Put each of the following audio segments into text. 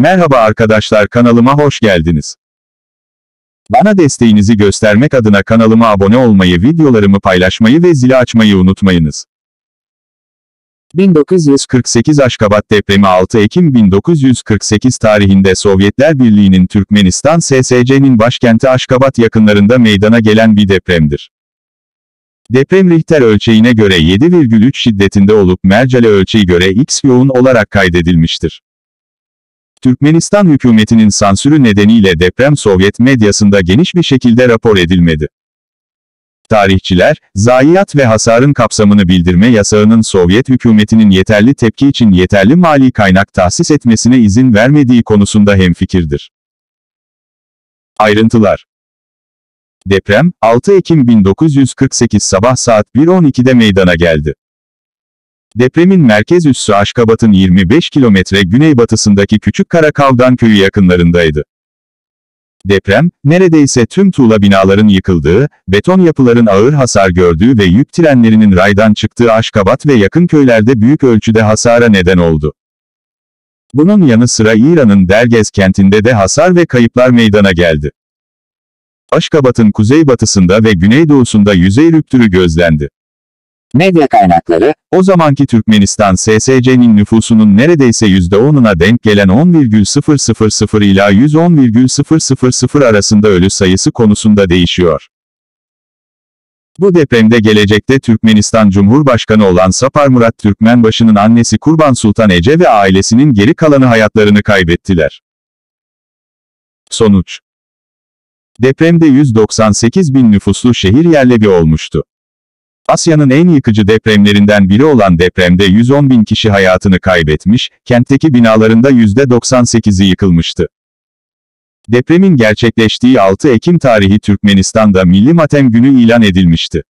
Merhaba arkadaşlar, kanalıma hoş geldiniz. Bana desteğinizi göstermek adına kanalıma abone olmayı, videolarımı paylaşmayı ve zili açmayı unutmayınız. 1948 Aşkabat depremi 6 Ekim 1948 tarihinde Sovyetler Birliği'nin Türkmenistan SSC'nin başkenti Aşkabat yakınlarında meydana gelen bir depremdir. Deprem Richter ölçeğine göre 7,3 şiddetinde olup Mercalli ölçeği göre X yoğun olarak kaydedilmiştir. Türkmenistan hükümetinin sansürü nedeniyle deprem Sovyet medyasında geniş bir şekilde rapor edilmedi. Tarihçiler, zayiat ve hasarın kapsamını bildirme yasağının Sovyet hükümetinin yeterli tepki için yeterli mali kaynak tahsis etmesine izin vermediği konusunda hemfikirdir. Ayrıntılar. Deprem, 6 Ekim 1948 sabah saat 1:12'de meydana geldi. Depremin merkez üssü Aşkabat'ın 25 kilometre güneybatısındaki Küçük Karakavdan köyü yakınlarındaydı. Deprem, neredeyse tüm tuğla binaların yıkıldığı, beton yapıların ağır hasar gördüğü ve yük trenlerinin raydan çıktığı Aşkabat ve yakın köylerde büyük ölçüde hasara neden oldu. Bunun yanı sıra İran'ın Dergez kentinde de hasar ve kayıplar meydana geldi. Aşkabat'ın kuzeybatısında ve güneydoğusunda yüzey rüptürü gözlendi. Medya kaynakları, o zamanki Türkmenistan SSC'nin nüfusunun neredeyse %10'una denk gelen 10,000 ila 110,000 arasında ölü sayısı konusunda değişiyor. Bu depremde gelecekte Türkmenistan Cumhurbaşkanı olan Saparmurat Türkmenbaşı'nın annesi Kurban Sultan Ece ve ailesinin geri kalanı hayatlarını kaybettiler. Sonuç: depremde 198 bin nüfuslu şehir yerle bir olmuştu. Asya'nın en yıkıcı depremlerinden biri olan depremde 110 bin kişi hayatını kaybetmiş, kentteki binalarında %98'i yıkılmıştı. Depremin gerçekleştiği 6 Ekim tarihi Türkmenistan'da Milli Matem Günü ilan edilmişti.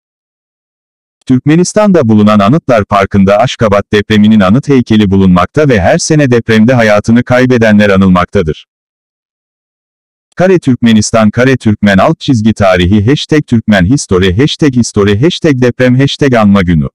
Türkmenistan'da bulunan Anıtlar Parkı'nda Aşkabat depreminin anıt heykeli bulunmakta ve her sene depremde hayatını kaybedenler anılmaktadır. #Türkmenistan #Türkmen #tarihi #Türkmen History #History #deprem #anma günü